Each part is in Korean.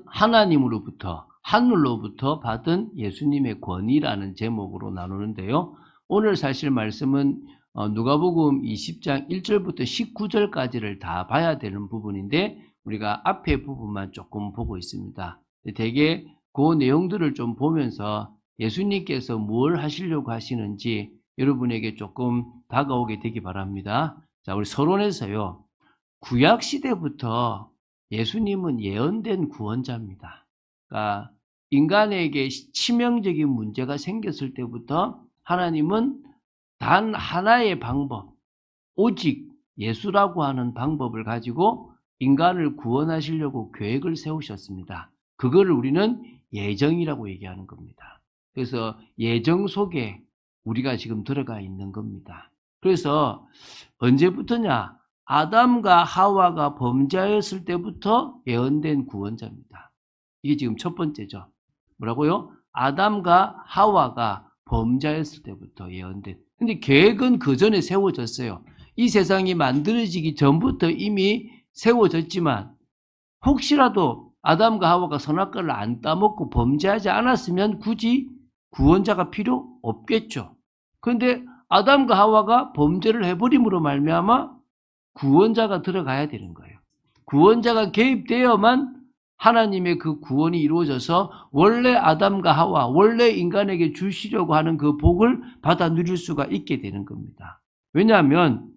하나님으로부터, 하늘로부터 받은 예수님의 권위라는 제목으로 나누는데요. 오늘 사실 말씀은 누가복음 20장 1절부터 19절까지를 다 봐야 되는 부분인데 우리가 앞에 부분만 조금 보고 있습니다. 되게 그 내용들을 좀 보면서 예수님께서 뭘 하시려고 하시는지 여러분에게 조금 다가오게 되기 바랍니다. 자, 우리 서론에서요. 구약 시대부터 예수님은 예언된 구원자입니다. 그러니까 인간에게 치명적인 문제가 생겼을 때부터 하나님은 단 하나의 방법, 오직 예수라고 하는 방법을 가지고 인간을 구원하시려고 계획을 세우셨습니다. 그거를 우리는 예정이라고 얘기하는 겁니다. 그래서 예정 속에 우리가 지금 들어가 있는 겁니다. 그래서 언제부터냐? 아담과 하와가 범죄하였을 때부터 예언된 구원자입니다. 이게 지금 첫 번째죠. 뭐라고요? 아담과 하와가 범죄하였을 때부터 예언된. 근데 계획은 그 전에 세워졌어요. 이 세상이 만들어지기 전부터 이미 세워졌지만 혹시라도 아담과 하와가 선악과를 안 따먹고 범죄하지 않았으면 굳이 구원자가 필요 없겠죠. 그런데 아담과 하와가 범죄를 해버림으로 말미암아 구원자가 들어가야 되는 거예요. 구원자가 개입되어야만 하나님의 그 구원이 이루어져서 원래 아담과 하와, 원래 인간에게 주시려고 하는 그 복을 받아 누릴 수가 있게 되는 겁니다. 왜냐하면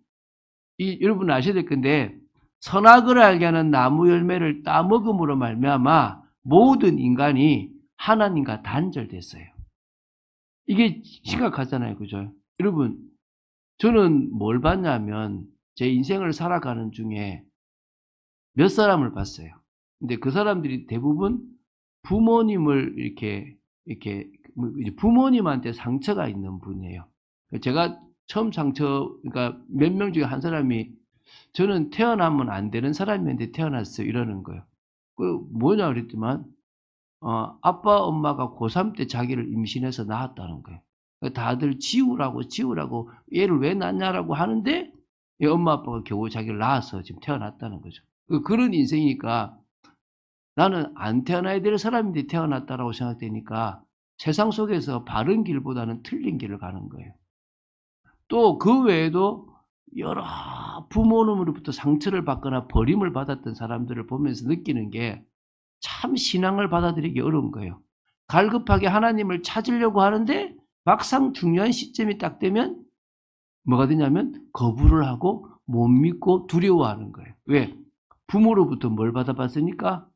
여러분 아셔야 될 건데 선악을 알게 하는 나무 열매를 따먹음으로 말미암아 모든 인간이 하나님과 단절됐어요. 이게 심각하잖아요. 그죠? 여러분, 저는 뭘 봤냐면 제 인생을 살아가는 중에 몇 사람을 봤어요. 근데 그 사람들이 대부분 부모님을 이렇게 부모님한테 상처가 있는 분이에요. 제가 처음 그러니까 몇 명 중에 한 사람이 저는 태어나면 안 되는 사람인데 태어났어요. 이러는 거예요. 그 뭐냐 그랬더만 아빠 엄마가 고3 때 자기를 임신해서 낳았다는 거예요. 다들 지우라고 얘를 왜 낳냐라고 하는데 엄마 아빠가 겨우 자기를 낳아서 지금 태어났다는 거죠. 그런 인생이니까 나는 안 태어나야 될 사람인데 태어났다라고 생각되니까 세상 속에서 바른 길보다는 틀린 길을 가는 거예요. 또 그 외에도 여러 부모님으로부터 상처를 받거나 버림을 받았던 사람들을 보면서 느끼는 게 참 신앙을 받아들이기 어려운 거예요. 갈급하게 하나님을 찾으려고 하는데 막상 중요한 시점이 딱 되면 뭐가 되냐면 거부를 하고 못 믿고 두려워하는 거예요. 왜? 부모로부터 뭘 받아봤으니까?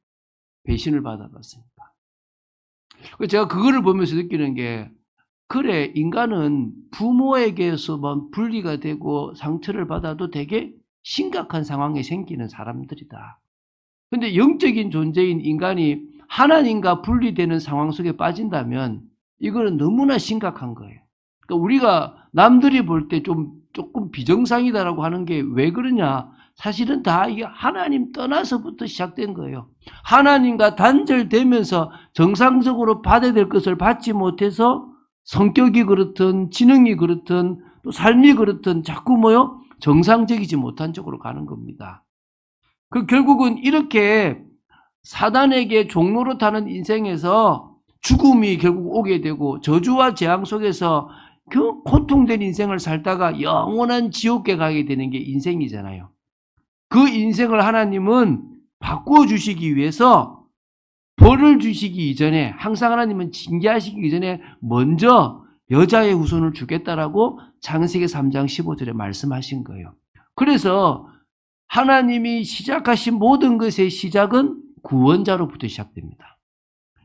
배신을 받아봤으니까. 제가 그거를 보면서 느끼는 게 그래, 인간은 부모에게서만 분리가 되고 상처를 받아도 되게 심각한 상황이 생기는 사람들이다. 근데 영적인 존재인 인간이 하나님과 분리되는 상황 속에 빠진다면 이거는 너무나 심각한 거예요. 그러니까 우리가 남들이 볼 때 조금 비정상이다라고 하는 게 왜 그러냐? 사실은 다 이게 하나님 떠나서부터 시작된 거예요. 하나님과 단절되면서 정상적으로 받아야 될 것을 받지 못해서 성격이 그렇든 지능이 그렇든 또 삶이 그렇든 자꾸 정상적이지 못한 쪽으로 가는 겁니다. 결국은 이렇게 사단에게 종로로 타는 인생에서 죽음이 결국 오게 되고 저주와 재앙 속에서 그 고통된 인생을 살다가 영원한 지옥에 가게 되는 게 인생이잖아요. 그 인생을 하나님은 바꾸어 주시기 위해서 벌을 주시기 이전에 항상 하나님은 징계하시기 이전에 먼저 여자의 후손을 주겠다라고 창세기 3장 15절에 말씀하신 거예요. 그래서 하나님이 시작하신 모든 것의 시작은 구원자로부터 시작됩니다.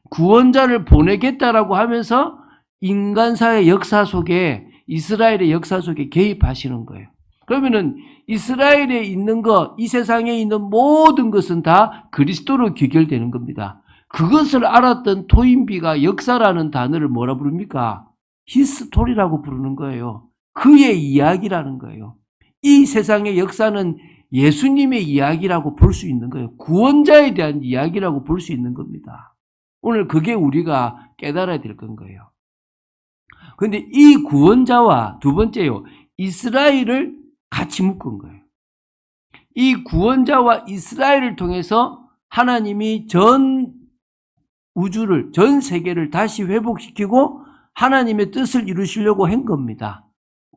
구원자를 보내겠다라고 하면서 인간사의 역사 속에 이스라엘의 역사 속에 개입하시는 거예요. 그러면은 이스라엘에 있는 것, 이 세상에 있는 모든 것은 다 그리스도로 귀결되는 겁니다. 그것을 알았던 토인비가 역사라는 단어를 뭐라 부릅니까? 히스토리라고 부르는 거예요. 그의 이야기라는 거예요. 이 세상의 역사는 예수님의 이야기라고 볼 수 있는 거예요. 구원자에 대한 이야기라고 볼 수 있는 겁니다. 오늘 그게 우리가 깨달아야 될 건 거예요. 그런데 이 구원자와 두 번째요, 이스라엘을 같이 묶은 거예요. 이 구원자와 이스라엘을 통해서 하나님이 전 우주를, 전 세계를 다시 회복시키고 하나님의 뜻을 이루시려고 한 겁니다.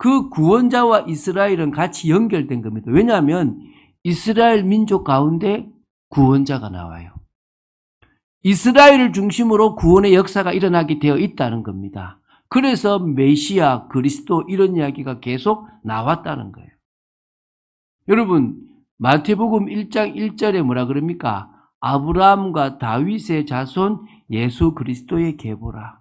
그 구원자와 이스라엘은 같이 연결된 겁니다. 왜냐하면 이스라엘 민족 가운데 구원자가 나와요. 이스라엘을 중심으로 구원의 역사가 일어나게 되어 있다는 겁니다. 그래서 메시아, 그리스도 이런 이야기가 계속 나왔다는 거예요. 여러분, 마태복음 1장 1절에 뭐라 그럽니까? 아브라함과 다윗의 자손 예수 그리스도의 계보라.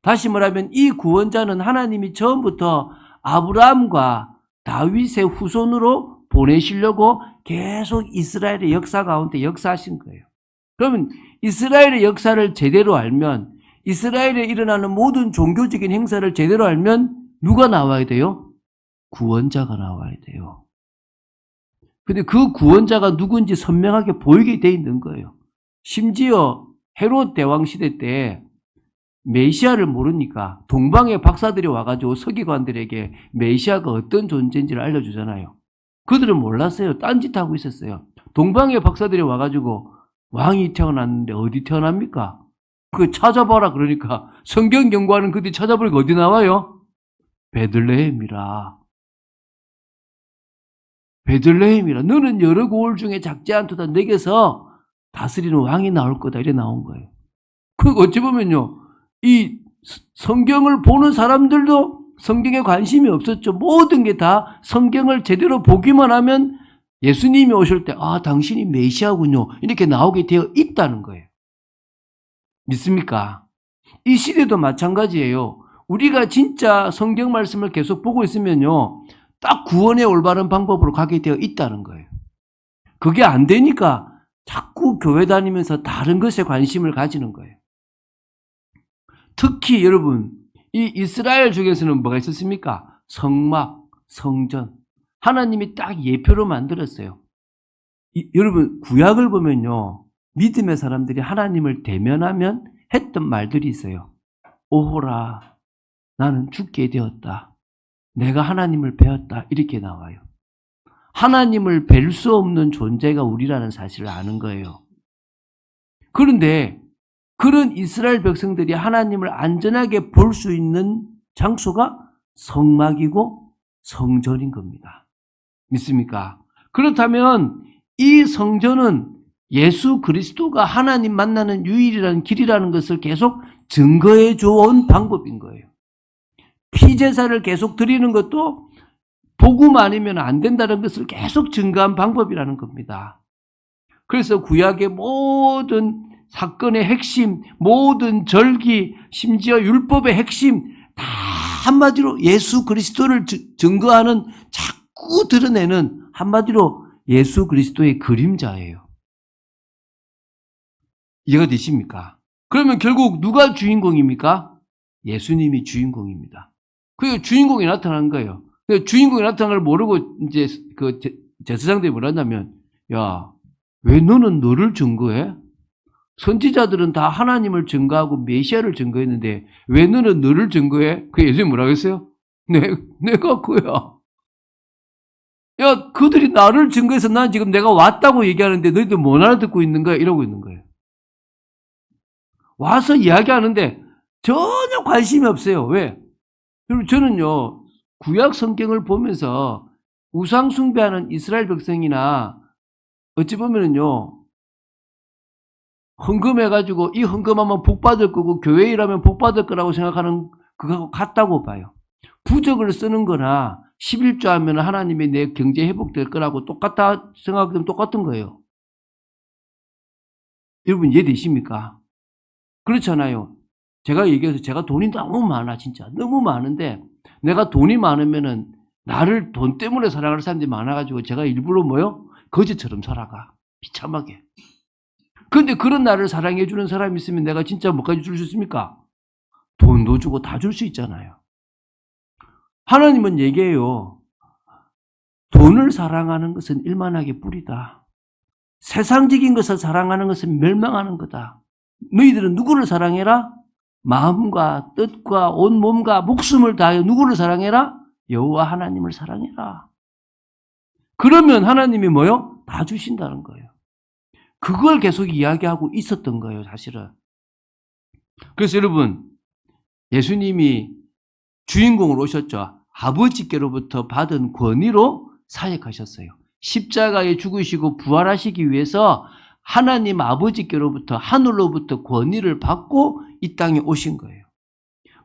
다시 말하면 이 구원자는 하나님이 처음부터 아브라함과 다윗의 후손으로 보내시려고 계속 이스라엘의 역사 가운데 역사하신 거예요. 그러면 이스라엘의 역사를 제대로 알면, 이스라엘에 일어나는 모든 종교적인 행사를 제대로 알면 누가 나와야 돼요? 구원자가 나와야 돼요. 근데 그 구원자가 누군지 선명하게 보이게 돼 있는 거예요. 심지어 헤롯 대왕 시대 때 메시아를 모르니까 동방의 박사들이 와가지고 서기관들에게 메시아가 어떤 존재인지를 알려주잖아요. 그들은 몰랐어요. 딴짓하고 있었어요. 동방의 박사들이 와가지고 왕이 태어났는데 어디 태어납니까? 그거 찾아봐라 그러니까 성경 연구하는 그들이 찾아보니까 어디 나와요? 베들레헴이라. 베들레헴이라. 너는 여러 고을 중에 작지 않도다. 내게서 다스리는 왕이 나올 거다. 이래 나온 거예요. 그 어찌 보면요, 이 성경을 보는 사람들도 성경에 관심이 없었죠. 모든 게 다 성경을 제대로 보기만 하면 예수님이 오실 때 당신이 메시아군요, 이렇게 나오게 되어 있다는 거예요. 믿습니까? 이 시대도 마찬가지예요. 우리가 진짜 성경 말씀을 계속 보고 있으면요, 딱 구원의 올바른 방법으로 가게 되어 있다는 거예요. 그게 안 되니까 자꾸 교회 다니면서 다른 것에 관심을 가지는 거예요. 특히 여러분, 이 이스라엘 중에서는 뭐가 있었습니까? 성막, 성전. 하나님이 딱 예표로 만들었어요. 여러분, 구약을 보면요, 믿음의 사람들이 하나님을 대면하면 했던 말들이 있어요. 오호라, 나는 죽게 되었다. 내가 하나님을 배웠다. 이렇게 나와요. 하나님을 뵐 수 없는 존재가 우리라는 사실을 아는 거예요. 그런데 그런 이스라엘 백성들이 하나님을 안전하게 볼 수 있는 장소가 성막이고 성전인 겁니다. 믿습니까? 그렇다면 이 성전은 예수 그리스도가 하나님 만나는 유일한 길이라는 것을 계속 증거해 주어온 방법인 거예요. 피제사를 계속 드리는 것도 복음 아니면 안 된다는 것을 계속 증거한 방법이라는 겁니다. 그래서 구약의 모든 사건의 핵심, 모든 절기, 심지어 율법의 핵심 다 한마디로 예수 그리스도를 증거하는, 자꾸 드러내는 한마디로 예수 그리스도의 그림자예요. 이해가 되십니까? 그러면 결국 누가 주인공입니까? 예수님이 주인공입니다. 그 주인공이 나타난 거예요. 그 주인공이 나타난 걸 모르고 이제 그 제사장들이 뭐라 한다면, 야, 왜 너는 너를 증거해? 선지자들은 다 하나님을 증거하고 메시아를 증거했는데 왜 너는 너를 증거해? 그 예수님이 뭐라고 했어요? 내가 그야. 야, 그들이 나를 증거해서 난 지금 내가 왔다고 얘기하는데 너희들 못 알아듣고 있는 거야? 이러고 있는 거예요. 와서 이야기하는데 전혀 관심이 없어요. 왜? 여러분, 저는요, 구약 성경을 보면서 우상 숭배하는 이스라엘 백성이나 어찌 보면은요, 헌금해가지고 이 헌금하면 복 받을 거고 교회 일하면 복 받을 거라고 생각하는 그거하고 같다고 봐요. 부적을 쓰는 거나 11조 하면 하나님이 내 경제 회복될 거라고 똑같다 생각하면 똑같은 거예요. 여러분 이해되십니까? 그렇잖아요. 제가 얘기해서 제가 돈이 너무 많아, 진짜. 너무 많은데 내가 돈이 많으면은 나를 돈 때문에 사랑하는 사람들이 많아가지고 제가 일부러 뭐요? 거지처럼 살아가. 비참하게. 그런데 그런 나를 사랑해주는 사람이 있으면 내가 진짜 뭐까지 줄 수 있습니까? 돈도 주고 다 줄 수 있잖아요. 하나님은 얘기해요. 돈을 사랑하는 것은 일만하게 뿌리다. 세상적인 것을 사랑하는 것은 멸망하는 거다. 너희들은 누구를 사랑해라? 마음과 뜻과 온 몸과 목숨을 다하여 누구를 사랑해라? 여호와 하나님을 사랑해라. 그러면 하나님이 뭐요? 다 주신다는 거예요. 그걸 계속 이야기하고 있었던 거예요, 사실은. 그래서 여러분, 예수님이 주인공으로 오셨죠. 아버지께로부터 받은 권위로 사역하셨어요. 십자가에 죽으시고 부활하시기 위해서 하나님 아버지께로부터, 하늘로부터 권위를 받고 이 땅에 오신 거예요.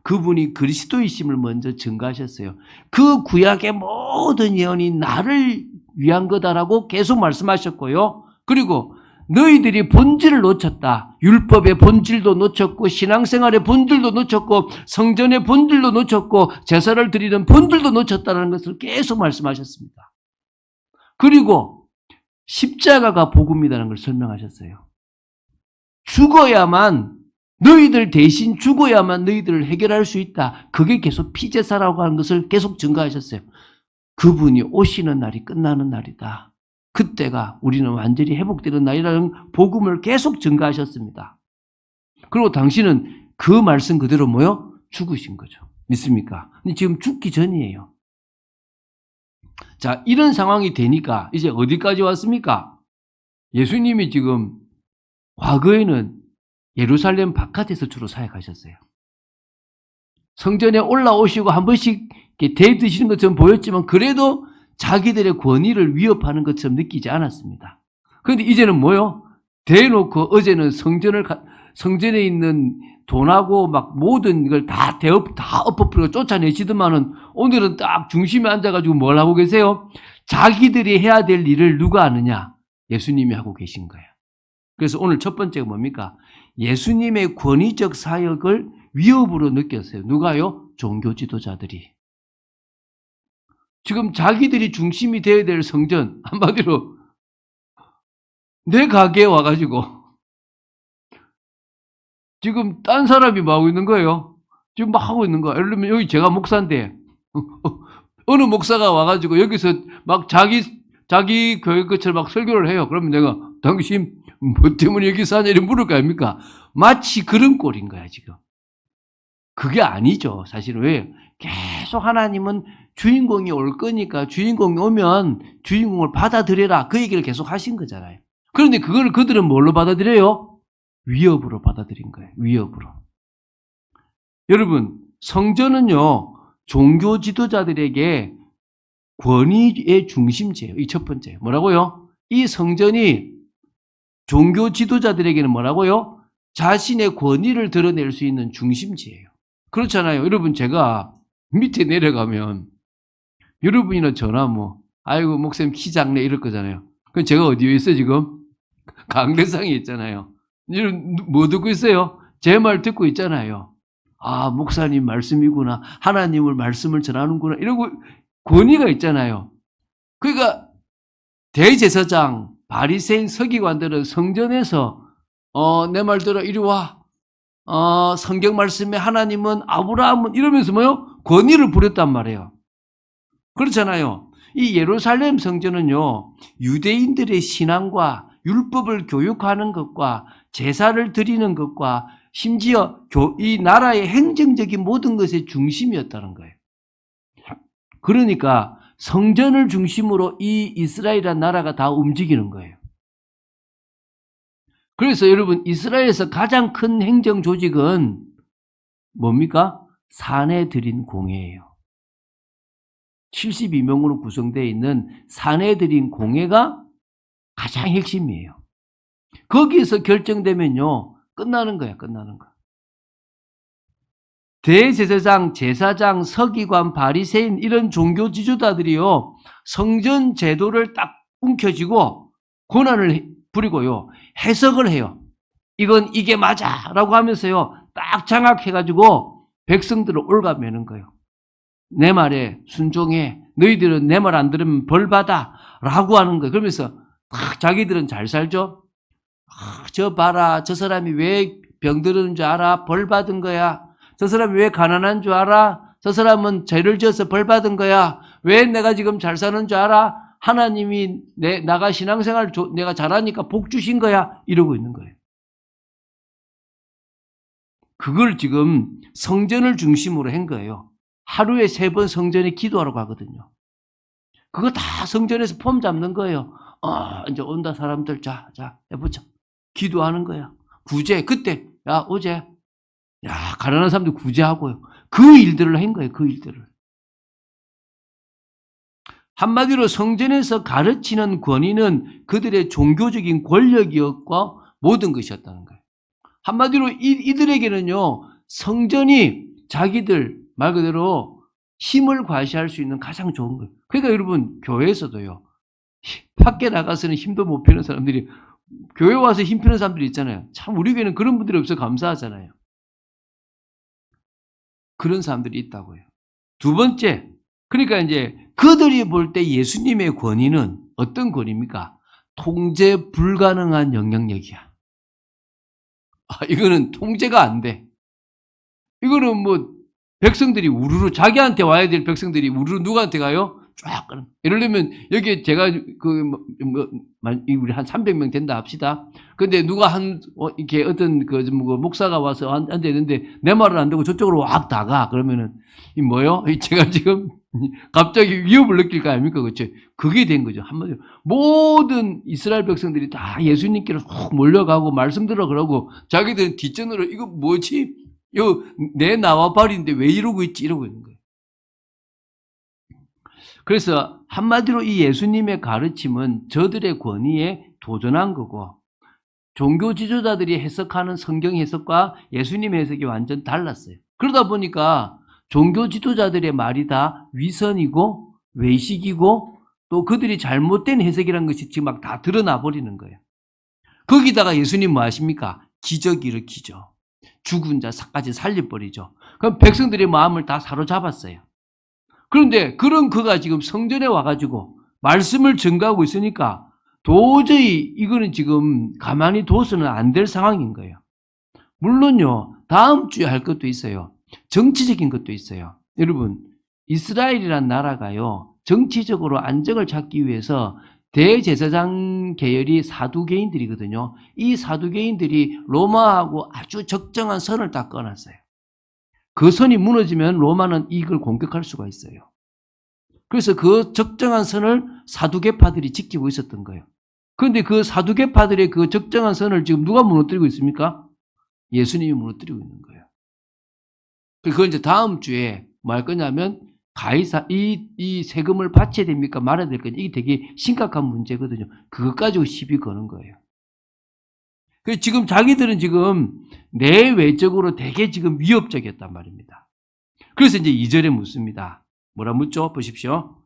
그분이 그리스도이심을 먼저 증거하셨어요. 그 구약의 모든 예언이 나를 위한 거다라고 계속 말씀하셨고요. 그리고 너희들이 본질을 놓쳤다. 율법의 본질도 놓쳤고 신앙생활의 본질도 놓쳤고 성전의 본질도 놓쳤고 제사를 드리는 본질도 놓쳤다는 것을 계속 말씀하셨습니다. 그리고 십자가가 복음이라는 걸 설명하셨어요. 죽어야만, 너희들 대신 죽어야만 너희들을 해결할 수 있다. 그게 계속 피제사라고 하는 것을 계속 증거하셨어요. 그분이 오시는 날이 끝나는 날이다. 그때가 우리는 완전히 회복되는 날이라는 복음을 계속 증거하셨습니다. 그리고 당신은 그 말씀 그대로 뭐요? 죽으신 거죠. 믿습니까? 근데 지금 죽기 전이에요. 자, 이런 상황이 되니까 이제 어디까지 왔습니까? 예수님이 지금 과거에는 예루살렘 바깥에서 주로 사역하셨어요. 성전에 올라오시고 한 번씩 대드시는 것처럼 보였지만 그래도 자기들의 권위를 위협하는 것처럼 느끼지 않았습니다. 그런데 이제는 뭐요? 대놓고 어제는 성전에 있는 돈하고 막 모든 걸 다 엎어버리고 쫓아내시더만은 오늘은 딱 중심에 앉아가지고 뭘 하고 계세요? 자기들이 해야 될 일을 누가 하느냐? 예수님이 하고 계신 거예요. 그래서 오늘 첫 번째가 뭡니까? 예수님의 권위적 사역을 위협으로 느꼈어요. 누가요? 종교 지도자들이. 지금 자기들이 중심이 되어야 될 성전, 한마디로 내 가게에 와가지고 지금 딴 사람이 뭐 하고 있는 거예요? 지금 막 하고 있는 거야. 예를 들면 여기 제가 목사인데 어느 목사가 와가지고 여기서 막 자기 교회 것처럼 막 설교를 해요. 그러면 내가 당신 뭐 때문에 여기 사냐 이렇게 물을 거 아닙니까? 마치 그런 꼴인 거야 지금. 그게 아니죠. 사실은. 왜? 계속 하나님은 주인공이 올 거니까 주인공이 오면 주인공을 받아들여라. 그 얘기를 계속 하신 거잖아요. 그런데 그걸 그들은 뭘로 받아들여요? 위협으로 받아들인 거예요. 위협으로. 여러분, 성전은요, 종교 지도자들에게 권위의 중심지예요. 이 첫 번째. 뭐라고요? 이 성전이 종교 지도자들에게는 뭐라고요? 자신의 권위를 드러낼 수 있는 중심지예요. 그렇잖아요. 여러분, 제가 밑에 내려가면 여러분이나 저나 아이고 목사님 키 작네 이럴 거잖아요. 그럼 제가 어디에 있어요 지금? 강대상에 있잖아요. 여러분 뭐 듣고 있어요? 제 말 듣고 있잖아요. 아, 목사님 말씀이구나. 하나님을 말씀을 전하는구나. 이러고 권위가 있잖아요. 그러니까 대제사장, 바리새인, 서기관들은 성전에서 내 말 들어 이리 와. 성경 말씀에 하나님은 아브라함은 이러면서 뭐요? 권위를 부렸단 말이에요. 그렇잖아요. 이 예루살렘 성전은요, 유대인들의 신앙과 율법을 교육하는 것과 제사를 드리는 것과 심지어 이 나라의 행정적인 모든 것의 중심이었다는 거예요. 그러니까 성전을 중심으로 이 이스라엘이라는 나라가 다 움직이는 거예요. 그래서 여러분, 이스라엘에서 가장 큰 행정 조직은 뭡니까? 산헤드린 공회예요. 72명으로 구성되어 있는 산헤드린 공회가 가장 핵심이에요. 거기에서 결정되면요, 끝나는 거야, 끝나는 거. 대제사장, 제사장, 서기관, 바리새인 이런 종교 지도자들이요, 성전 제도를 딱 움켜쥐고 고난을 부리고요, 해석을 해요. 이게 맞아라고 하면서요, 딱 장악해가지고 백성들을 올가매는 거예요. 내 말에 순종해. 너희들은 내 말 안 들으면 벌 받아. 라고 하는 거예요. 그러면서 자기들은 잘 살죠. 저 봐라. 저 사람이 왜 병들은 줄 알아? 벌 받은 거야. 저 사람이 왜 가난한 줄 알아? 저 사람은 죄를 지어서 벌 받은 거야. 왜 내가 지금 잘 사는 줄 알아? 하나님이 나가 신앙생활 내가 잘하니까 복 주신 거야. 이러고 있는 거예요. 그걸 지금 성전을 중심으로 한 거예요. 하루에 3번 성전에 기도하러 가거든요. 그거 다 성전에서 폼 잡는 거예요. 이제 온다 사람들. 자, 해보자. 기도하는 거야. 구제. 그때 야 어제 야 가난한 사람들 구제하고요. 그 일들을 한 거예요. 그 일들을. 한마디로 성전에서 가르치는 권위는 그들의 종교적인 권력이었고 모든 것이었다는 거예요. 한마디로 이들에게는요, 성전이 자기들 말 그대로 힘을 과시할 수 있는 가장 좋은 거예요. 그러니까 여러분, 교회에서도요, 밖에 나가서는 힘도 못 펴는 사람들이 교회 와서 힘 펴는 사람들이 있잖아요. 참 우리 교회는 그런 분들이 없어서 감사하잖아요. 그런 사람들이 있다고요. 두 번째, 그러니까 이제 그들이 볼 때 예수님의 권위는 어떤 권위입니까? 통제 불가능한 영향력이야. 이거는 통제가 안 돼. 이거는 뭐 백성들이 우르르 자기한테 와야 될 백성들이 우르르 누구한테 가요? 쫙 가는. 예를 들면 여기 제가 우리 한 300명 된다 합시다. 근데 누가 이렇게 어떤 목사가 와서 앉아 있는데 내 말을 안 듣고 저쪽으로 확 다가. 그러면은 이 뭐요? 제가 지금 갑자기 위협을 느낄 거 아닙니까? 그렇죠? 그게 된 거죠. 한마디로 모든 이스라엘 백성들이 다 예수님께로 훅 몰려가고 말씀 들어 그러고 자기들은 뒷전으로 이거 뭐지? 이거 내 나와바리인데 왜 이러고 있지? 이러고 있는 거예요. 그래서 한마디로 이 예수님의 가르침은 저들의 권위에 도전한 거고 종교 지도자들이 해석하는 성경 해석과 예수님 해석이 완전 달랐어요. 그러다 보니까 종교 지도자들의 말이 다 위선이고 외식이고 또 그들이 잘못된 해석이라는 것이 지금 막 다 드러나 버리는 거예요. 거기다가 예수님 뭐 하십니까? 기적 일으키죠. 죽은 자까지 살려버리죠. 그럼 백성들의 마음을 다 사로잡았어요. 그런데 그런 그가 지금 성전에 와가지고 말씀을 전가하고 있으니까 도저히 이거는 지금 가만히 둬서는 안 될 상황인 거예요. 물론요, 다음 주에 할 것도 있어요. 정치적인 것도 있어요. 여러분, 이스라엘이란 나라가요, 정치적으로 안정을 찾기 위해서 대제사장 계열이 사두개인들이거든요. 이 사두개인들이 로마하고 아주 적정한 선을 딱 꺼놨어요. 그 선이 무너지면 로마는 이걸 공격할 수가 있어요. 그래서 그 적정한 선을 사두개파들이 지키고 있었던 거예요. 그런데 그 사두개파들의 그 적정한 선을 지금 누가 무너뜨리고 있습니까? 예수님이 무너뜨리고 있는 거예요. 그걸 이제 다음 주에 뭐 할 거냐면 이 세금을 바쳐야 됩니까? 말아야 될 거냐? 이게 되게 심각한 문제거든요. 그것 가지고 시비 거는 거예요. 그래서 지금 자기들은 지금 내외적으로 되게 지금 위협적이었단 말입니다. 그래서 이제 2절에 묻습니다. 뭐라 묻죠? 보십시오.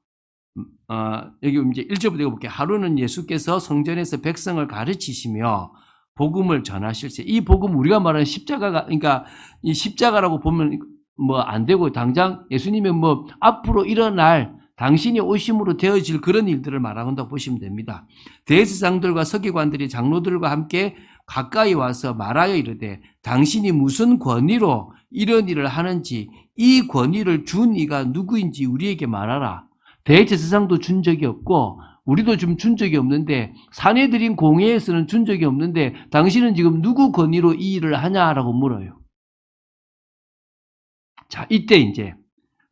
여기 이제 1절부터 읽어볼게요. 하루는 예수께서 성전에서 백성을 가르치시며 복음을 전하실세. 이 복음 우리가 말하는 십자가가, 그러니까 이 십자가라고 보면 뭐 안 되고 당장 예수님의 뭐 앞으로 일어날 당신이 오심으로 되어질 그런 일들을 말한다고 보시면 됩니다. 대제사장들과 서기관들이 장로들과 함께 가까이 와서 말하여 이르되 당신이 무슨 권위로 이런 일을 하는지 이 권위를 준 이가 누구인지 우리에게 말하라. 대제사장도 준 적이 없고 우리도 좀 준 적이 없는데 사내들인 공회에서는 준 적이 없는데 당신은 지금 누구 권위로 이 일을 하냐라고 물어요. 자, 이때 이제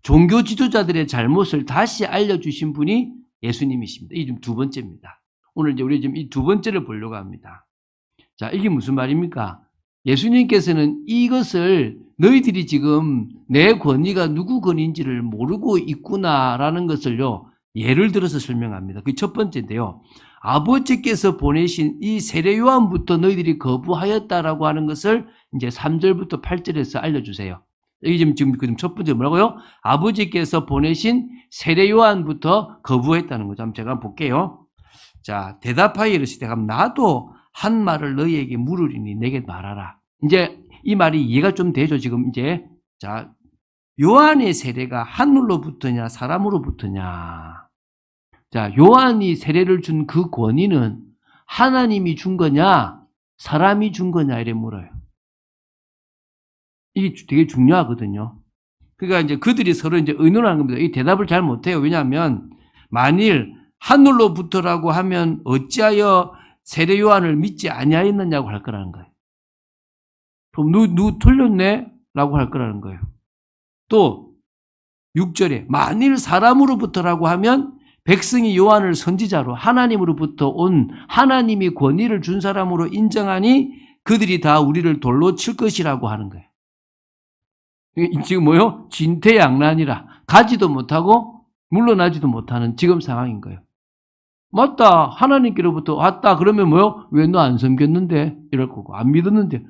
종교 지도자들의 잘못을 다시 알려주신 분이 예수님이십니다. 이게 좀 두 번째입니다. 오늘 이제 우리 지금 이 두 번째를 보려고 합니다. 자, 이게 무슨 말입니까? 예수님께서는 이것을 너희들이 지금 내 권위가 누구 권위인지를 모르고 있구나라는 것을요, 예를 들어서 설명합니다. 그게 첫 번째인데요. 아버지께서 보내신 이 세례 요한부터 너희들이 거부하였다라고 하는 것을 이제 3절부터 8절에서 알려주세요. 여기 지금 첫 번째 뭐라고요? 아버지께서 보내신 세례 요한부터 거부했다는 거죠. 한번 제가 볼게요. 자, 대답하여 이르시되 나도 한 말을 너희에게 물으리니 내게 말하라. 이제 이 말이 이해가 좀 되죠. 지금 이제 자, 요한의 세례가 하늘로부터냐 사람으로부터냐. 자, 요한이 세례를 준 그 권위는 하나님이 준 거냐 사람이 준 거냐 이래 물어요. 이게 되게 중요하거든요. 그러니까 이제 그들이 서로 이제 의논하는 겁니다. 이 대답을 잘 못해요. 왜냐하면 만일 하늘로부터라고 하면 어찌하여 세례 요한을 믿지 아니하였느냐고 할 거라는 거예요. 그럼 누구 틀렸네? 라고 할 거라는 거예요. 또 6절에 만일 사람으로부터라고 하면 백성이 요한을 선지자로 하나님으로부터 온 하나님이 권위를 준 사람으로 인정하니 그들이 다 우리를 돌로 칠 것이라고 하는 거예요. 지금 뭐요? 진퇴양난이라 가지도 못하고 물러나지도 못하는 지금 상황인 거예요. 맞다. 하나님께로부터 왔다. 그러면 뭐요? 왜 너 안 섬겼는데? 이럴 거고. 안 믿었는데.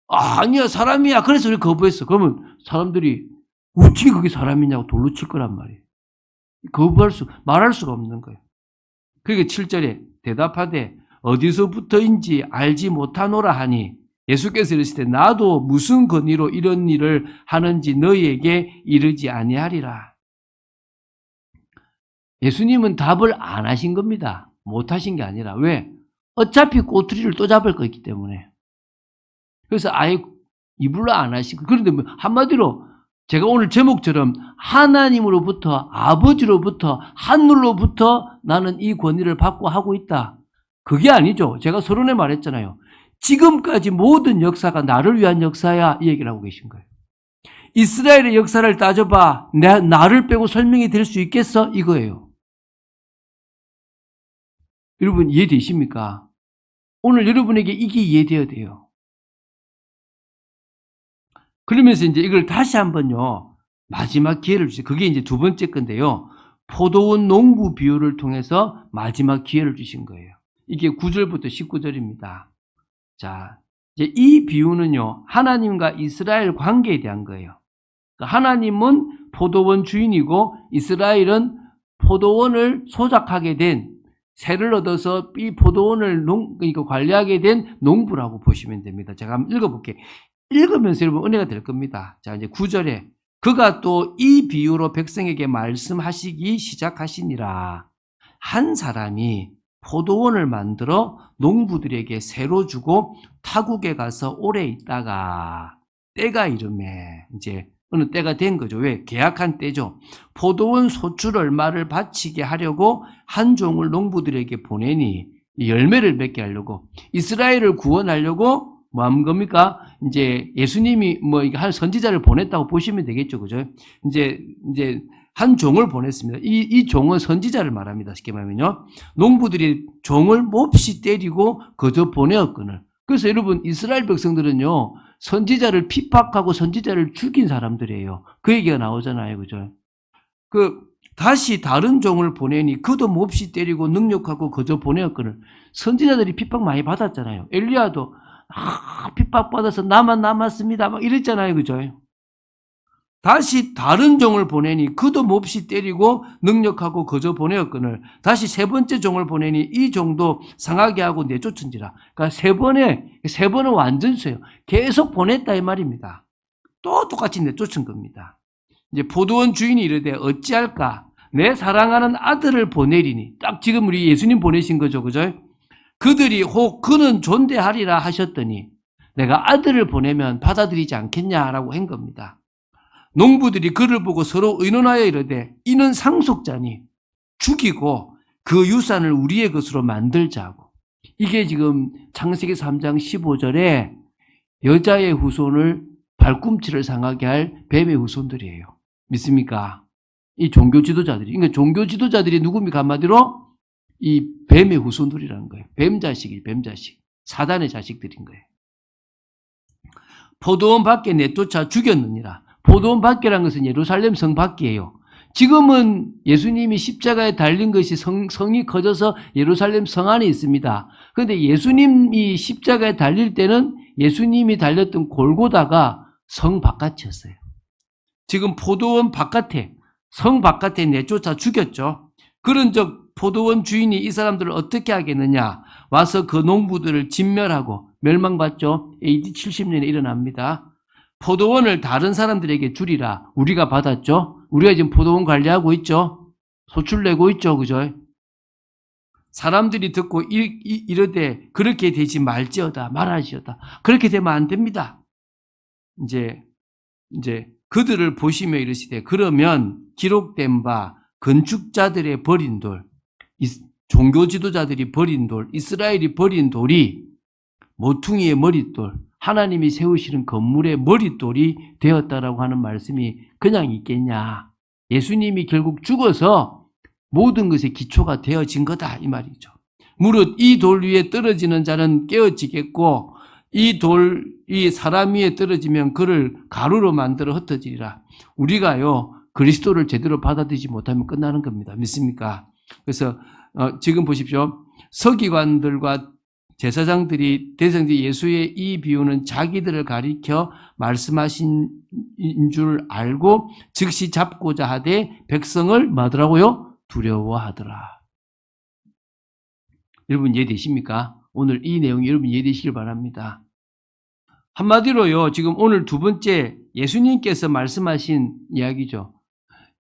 아니야. 사람이야. 그래서 우리 거부했어. 그러면 사람들이 어떻게 그게 사람이냐고 돌로 칠 거란 말이에요. 말할 수가 없는 거예요. 그러니까 7절에 대답하되 어디서부터인지 알지 못하노라 하니 예수께서 이르시되 나도 무슨 권위로 이런 일을 하는지 너희에게 이르지 아니하리라. 예수님은 답을 안 하신 겁니다. 못 하신 게 아니라. 왜? 어차피 꼬투리를 또 잡을 거기 때문에. 그래서 아예 입으로 안 하시고. 그런데 한마디로 제가 오늘 제목처럼 하나님으로부터, 아버지로부터, 하늘로부터 나는 이 권위를 받고 하고 있다. 그게 아니죠. 제가 서론에 말했잖아요. 지금까지 모든 역사가 나를 위한 역사야, 이 얘기를 하고 계신 거예요. 이스라엘의 역사를 따져봐. 나를 빼고 설명이 될 수 있겠어? 이거예요. 여러분 이해되십니까? 오늘 여러분에게 이게 이해되어야 돼요. 그러면서 이제 이걸 다시 한번요, 마지막 기회를 주세요. 그게 이제 두 번째 건데요. 포도원 농부 비유를 통해서 마지막 기회를 주신 거예요. 이게 9절부터 19절입니다. 자, 이제 이 비유는요, 하나님과 이스라엘 관계에 대한 거예요. 그러니까 하나님은 포도원 주인이고 이스라엘은 포도원을 소작하게 된, 새를 얻어서 이 포도원을 그러니까 관리하게 된 농부라고 보시면 됩니다. 제가 한번 읽어볼게요. 읽으면서 여러분 은혜가 될 겁니다. 자, 이제 9절에 그가 또 이 비유로 백성에게 말씀하시기 시작하시니라. 한 사람이 포도원을 만들어 농부들에게 새로 주고 타국에 가서 오래 있다가 때가 이르매, 이제 어느 때가 된 거죠. 왜? 계약한 때죠. 포도원 소출 얼마를 바치게 하려고 한 종을 농부들에게 보내니 열매를 맺게 하려고, 이스라엘을 구원하려고 뭐 한 겁니까? 이제 예수님이 뭐 한 선지자를 보냈다고 보시면 되겠죠. 그죠? 이제 한 종을 보냈습니다. 이 종은 선지자를 말합니다. 쉽게 말하면요. 농부들이 종을 몹시 때리고 거저 보내었거늘. 그래서 여러분 이스라엘 백성들은요, 선지자를 핍박하고 선지자를 죽인 사람들이에요. 그 얘기가 나오잖아요. 그죠? 다시 다른 종을 보내니 그도 몹시 때리고 능욕하고 거저 보내었거늘. 선지자들이 핍박 많이 받았잖아요. 엘리야도 핍박받아서 나만 남았습니다. 막 이랬잖아요. 그죠? 다시 다른 종을 보내니 그도 몹시 때리고 능력하고 거저 보내었거늘. 다시 세 번째 종을 보내니 이 종도 상하게 하고 내쫓은지라. 그러니까 세 번은 완전수예요. 계속 보냈다 이 말입니다. 또 똑같이 내쫓은 겁니다. 이제 포도원 주인이 이르되 어찌할까? 내 사랑하는 아들을 보내리니. 딱 지금 우리 예수님 보내신 거죠. 그죠? 그들이 혹 그는 존대하리라 하셨더니 내가 아들을 보내면 받아들이지 않겠냐라고 한 겁니다. 농부들이 그를 보고 서로 의논하여 이르되 이는 상속자니 죽이고 그 유산을 우리의 것으로 만들자고. 이게 지금 창세기 3장 15절에 여자의 후손을 발꿈치를 상하게 할 뱀의 후손들이에요. 믿습니까? 이 종교 지도자들이. 그러니까 종교 지도자들이 누굽니까? 한마디로 이 뱀의 후손들이라는 거예요. 뱀 자식. 사단의 자식들인 거예요. 포도원 밖에 내쫓아 죽였느니라. 포도원 밖이라는 것은 예루살렘 성 밖이에요. 지금은 예수님이 십자가에 달린 것이 성이 커져서 예루살렘 성 안에 있습니다. 그런데 예수님이 십자가에 달릴 때는 예수님이 달렸던 골고다가 성 바깥이었어요. 지금 포도원 바깥에, 성 바깥에 내쫓아 죽였죠. 그런즉 포도원 주인이 이 사람들을 어떻게 하겠느냐? 와서 그 농부들을 진멸하고 멸망받죠. AD 70년에 일어납니다. 포도원을 다른 사람들에게 주리라. 우리가 받았죠. 우리가 지금 포도원 관리하고 있죠. 소출 내고 있죠. 그죠? 사람들이 듣고 이르되 그렇게 되지 말지어다. 말하시어다. 그렇게 되면 안 됩니다. 이제 그들을 보시며 이르시되 그러면 기록된 바 건축자들의 버린 돌, 종교 지도자들이 버린 돌, 이스라엘이 버린 돌이 모퉁이의 머릿돌, 하나님이 세우시는 건물의 머릿돌이 되었다라고 하는 말씀이 그냥 있겠냐. 예수님이 결국 죽어서 모든 것의 기초가 되어진 거다 이 말이죠. 무릇 이 돌 위에 떨어지는 자는 깨어지겠고 이 사람 위에 떨어지면 그를 가루로 만들어 흩어지리라. 우리가요 그리스도를 제대로 받아들이지 못하면 끝나는 겁니다. 믿습니까? 그래서 지금 보십시오. 서기관들과 제사장들이 대성지 예수의 이 비유는 자기들을 가리켜 말씀하신 줄 알고 즉시 잡고자 하되 백성을 뭐하더라고요? 두려워하더라. 여러분 이해되십니까? 오늘 이 내용이 여러분 이해되시길 바랍니다. 한마디로요, 지금 오늘 두 번째 예수님께서 말씀하신 이야기죠.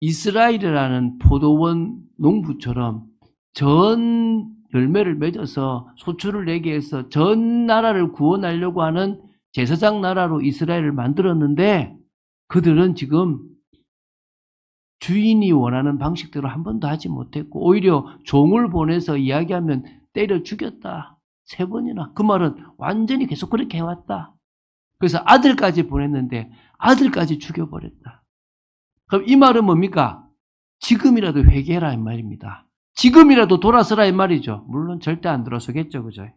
이스라엘이라는 포도원 농부처럼 전 열매를 맺어서 소출을 내게 해서 전 나라를 구원하려고 하는 제사장 나라로 이스라엘을 만들었는데 그들은 지금 주인이 원하는 방식대로 한 번도 하지 못했고 오히려 종을 보내서 이야기하면 때려 죽였다. 3번이나. 그 말은 완전히 계속 그렇게 해왔다. 그래서 아들까지 보냈는데 아들까지 죽여버렸다. 그럼 이 말은 뭡니까? 지금이라도 회개해라 이 말입니다. 지금이라도 돌아서라 이 말이죠. 물론 절대 안 돌아서겠죠. 그죠?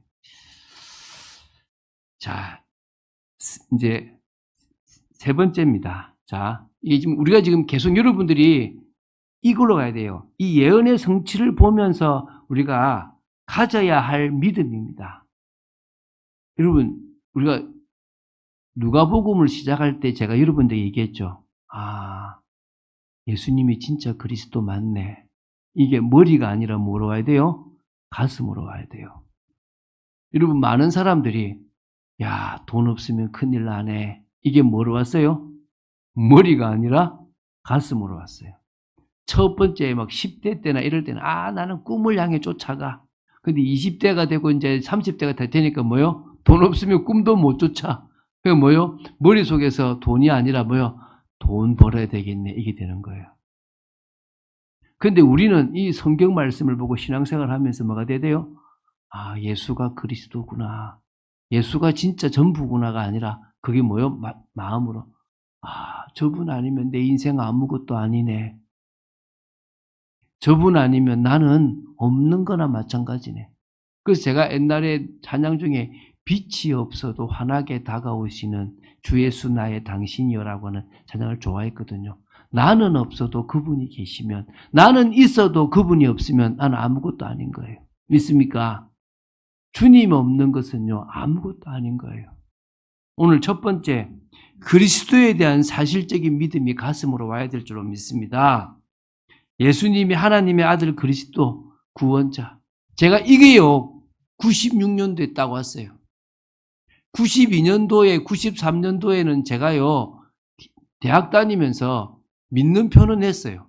자, 이제 3번째입니다. 자, 이게 지금 우리가 지금 계속 여러분들이 이걸로 가야 돼요. 이 예언의 성취를 보면서 우리가 가져야 할 믿음입니다. 여러분, 우리가 누가복음을 시작할 때 제가 여러분들에게 얘기했죠. 아, 예수님이 진짜 그리스도 맞네. 이게 머리가 아니라 뭐로 와야 돼요? 가슴으로 와야 돼요. 여러분, 많은 사람들이 야, 돈 없으면 큰일 나네. 이게 뭐로 왔어요? 머리가 아니라 가슴으로 왔어요. 첫 번째 막 10대 때나 이럴 때는 나는 꿈을 향해 쫓아가. 근데 20대가 되고 이제 30대가 되니까 뭐요? 돈 없으면 꿈도 못 쫓아. 그게 뭐요? 머릿속에서 돈이 아니라 뭐요? 돈 벌어야 되겠네. 이게 되는 거예요. 근데 우리는 이 성경 말씀을 보고 신앙생활 하면서 뭐가 돼요? 아, 예수가 그리스도구나. 예수가 진짜 전부구나가 아니라 그게 뭐요? 마음으로. 아, 저분 아니면 내 인생 아무것도 아니네. 저분 아니면 나는 없는 거나 마찬가지네. 그래서 제가 옛날에 찬양 중에 빛이 없어도 환하게 다가오시는 주 예수 나의 당신이여라고 하는 찬양을 좋아했거든요. 나는 없어도 그분이 계시면, 나는 있어도 그분이 없으면 나는 아무것도 아닌 거예요. 믿습니까? 주님 없는 것은요, 아무것도 아닌 거예요. 오늘 첫 번째, 그리스도에 대한 사실적인 믿음이 가슴으로 와야 될 줄로 믿습니다. 예수님이 하나님의 아들 그리스도 구원자. 제가 이게요 96년도에 딱 왔어요. 92년도에 93년도에는 제가요 대학 다니면서 믿는 표는 했어요.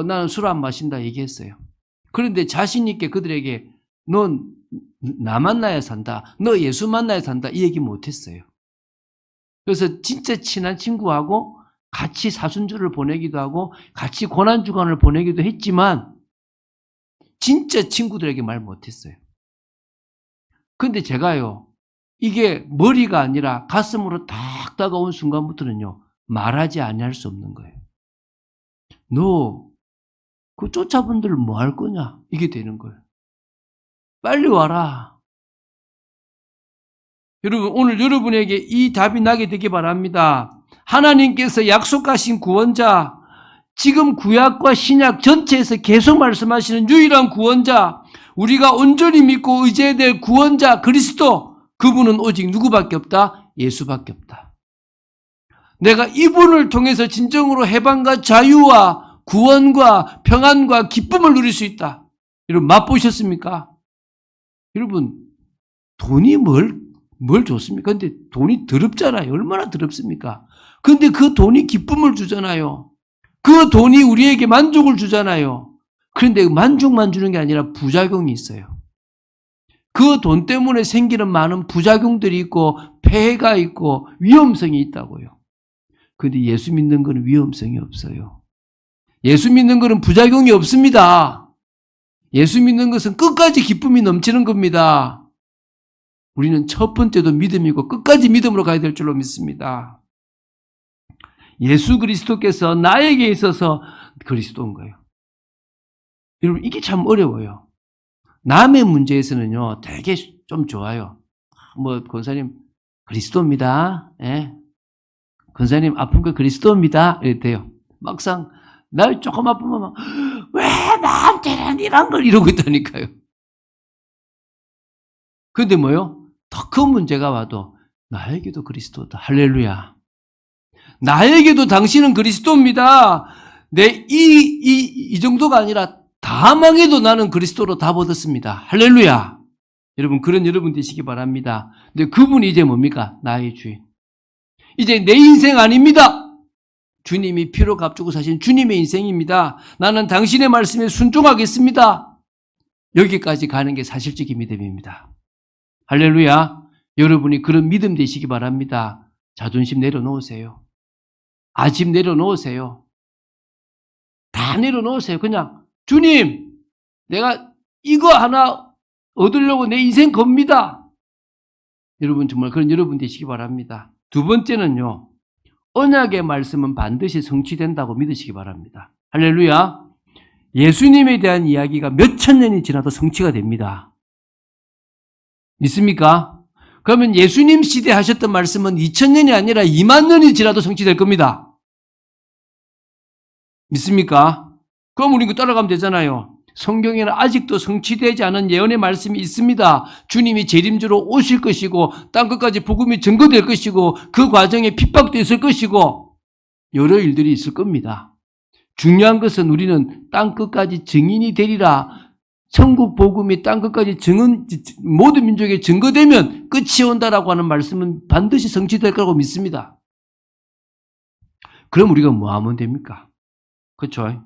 나는 술 안 마신다 얘기했어요. 그런데 자신 있게 그들에게 넌 나 만나야 산다. 너 예수 만나야 산다. 이 얘기 못했어요. 그래서 진짜 친한 친구하고 같이 사순절을 보내기도 하고 같이 고난주간을 보내기도 했지만 진짜 친구들에게 말 못했어요. 근데 제가요 이게 머리가 아니라 가슴으로 딱 다가온 순간부터는요 말하지 아니할 수 없는 거예요. 너 그 쫓아분들 뭐 할 거냐? 이게 되는 거예요. 빨리 와라. 여러분 오늘 여러분에게 이 답이 나게 되기 바랍니다. 하나님께서 약속하신 구원자, 지금 구약과 신약 전체에서 계속 말씀하시는 유일한 구원자, 우리가 온전히 믿고 의지해야 될 구원자 그리스도, 그분은 오직 누구밖에 없다? 예수밖에 없다. 내가 이분을 통해서 진정으로 해방과 자유와 구원과 평안과 기쁨을 누릴 수 있다. 여러분 맛보셨습니까? 여러분 돈이 뭘 줬습니까? 근데 돈이 더럽잖아요. 얼마나 더럽습니까? 근데 그 돈이 기쁨을 주잖아요. 그 돈이 우리에게 만족을 주잖아요. 그런데 만족만 주는 게 아니라 부작용이 있어요. 그 돈 때문에 생기는 많은 부작용들이 있고 폐해가 있고 위험성이 있다고요. 그런데 예수 믿는 것은 위험성이 없어요. 예수 믿는 것은 부작용이 없습니다. 예수 믿는 것은 끝까지 기쁨이 넘치는 겁니다. 우리는 첫 번째도 믿음이고 끝까지 믿음으로 가야 될 줄로 믿습니다. 예수 그리스도께서 나에게 있어서 그리스도인 거예요. 여러분, 이게 참 어려워요. 남의 문제에서는요, 되게 좀 좋아요. 뭐, 권사님, 그리스도입니다. 예. 권사님, 아픈 거 그리스도입니다. 이래 돼요. 막상, 날 조금 아프면 막, 왜 나한테는 이런 걸 이러고 있다니까요. 근데 뭐요? 더 큰 문제가 와도, 나에게도 그리스도다. 할렐루야. 나에게도 당신은 그리스도입니다. 이 정도가 아니라 다 망해도 나는 그리스도로 다 얻었습니다. 할렐루야. 여러분, 그런 여러분 되시기 바랍니다. 근데 그분이 이제 뭡니까? 나의 주인. 이제 내 인생 아닙니다. 주님이 피로 값주고 사신 주님의 인생입니다. 나는 당신의 말씀에 순종하겠습니다. 여기까지 가는 게 사실적인 믿음입니다. 할렐루야. 여러분이 그런 믿음 되시기 바랍니다. 자존심 내려놓으세요. 아집 내려놓으세요. 다 내려놓으세요. 그냥 주님, 내가 이거 하나 얻으려고 내 인생 겁니다. 여러분, 정말 그런 여러분 되시기 바랍니다. 두 번째는요, 언약의 말씀은 반드시 성취된다고 믿으시기 바랍니다. 할렐루야. 예수님에 대한 이야기가 몇천 년이 지나도 성취가 됩니다. 믿습니까? 그러면 예수님 시대 하셨던 말씀은 2000년이 아니라 2만 년이 지나도 성취될 겁니다. 믿습니까? 그럼 우리 이거 따라가면 되잖아요. 성경에는 아직도 성취되지 않은 예언의 말씀이 있습니다. 주님이 재림주로 오실 것이고 땅 끝까지 복음이 증거될 것이고 그 과정에 핍박도 있을 것이고 여러 일들이 있을 겁니다. 중요한 것은 우리는 땅 끝까지 증인이 되리라. 천국 복음이 땅 끝까지 모든 민족에 증거되면 끝이 온다라고 하는 말씀은 반드시 성취될 거라고 믿습니다. 그럼 우리가 뭐 하면 됩니까? 그렇죠?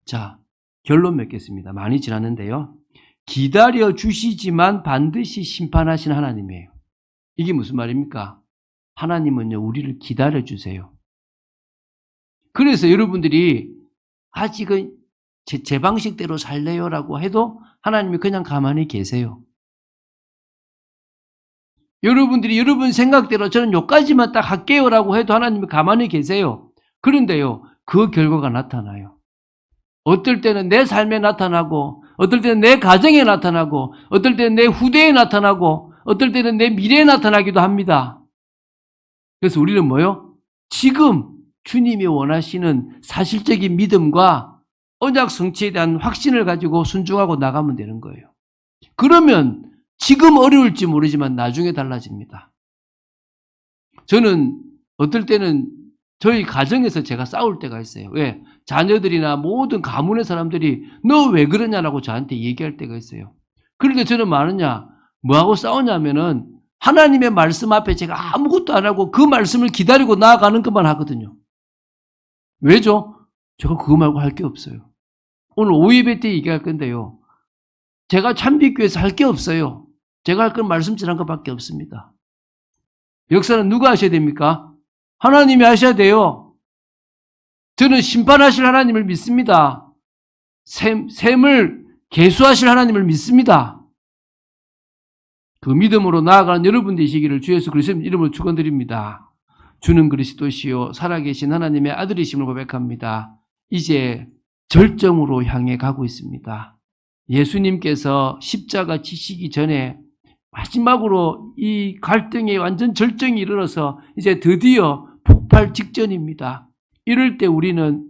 자, 결론 맺겠습니다. 많이 지났는데요. 기다려 주시지만 반드시 심판하신 하나님이에요. 이게 무슨 말입니까? 하나님은요, 우리를 기다려 주세요. 그래서 여러분들이 아직은 제 방식대로 살래요라고 해도 하나님이 그냥 가만히 계세요. 여러분들이 여러분 생각대로 저는 여기까지만 딱 할게요라고 해도 하나님이 가만히 계세요. 그런데요, 그 결과가 나타나요. 어떨 때는 내 삶에 나타나고, 어떨 때는 내 가정에 나타나고, 어떨 때는 내 후대에 나타나고, 어떨 때는 내 미래에 나타나기도 합니다. 그래서 우리는 뭐요? 지금 주님이 원하시는 사실적인 믿음과 언약 성취에 대한 확신을 가지고 순종하고 나가면 되는 거예요. 그러면 지금 어려울지 모르지만 나중에 달라집니다. 저는 어떨 때는 저희 가정에서 제가 싸울 때가 있어요. 왜? 자녀들이나 모든 가문의 사람들이 너 왜 그러냐라고 저한테 얘기할 때가 있어요. 그런데 저는 뭐하느냐? 뭐하고 싸우냐면은 하나님의 말씀 앞에 제가 아무것도 안 하고 그 말씀을 기다리고 나아가는 것만 하거든요. 왜죠? 제가 그거 말고 할 게 없어요. 오늘 오예배 때 얘기할 건데요. 제가 참빛교회에서 할 게 없어요. 제가 할 건 말씀 전한 것밖에 없습니다. 역사는 누가 하셔야 됩니까? 하나님이 하셔야 돼요. 저는 심판하실 하나님을 믿습니다. 셈을 계수하실 하나님을 믿습니다. 그 믿음으로 나아가는 여러분 되시기를 주 예수 그리스도의 이름으로 축원드립니다. 주는 그리스도시요 살아계신 하나님의 아들이심을 고백합니다. 이제 절정으로 향해 가고 있습니다. 예수님께서 십자가 지시기 전에 마지막으로 이 갈등의 완전 절정이 이르러서 이제 드디어 폭발 직전입니다. 이럴 때 우리는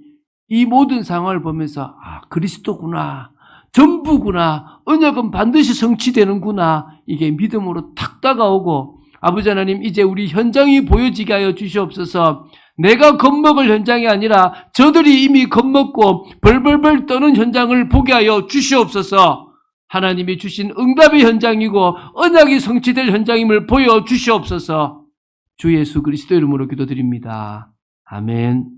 이 모든 상황을 보면서 그리스도구나, 전부구나, 언약은 반드시 성취되는구나, 이게 믿음으로 탁 다가오고 아버지 하나님 이제 우리 현장이 보여지게 하여 주시옵소서. 내가 겁먹을 현장이 아니라 저들이 이미 겁먹고 벌벌벌 떠는 현장을 보게 하여 주시옵소서. 하나님이 주신 응답의 현장이고 언약이 성취될 현장임을 보여 주시옵소서. 주 예수 그리스도 이름으로 기도드립니다. 아멘.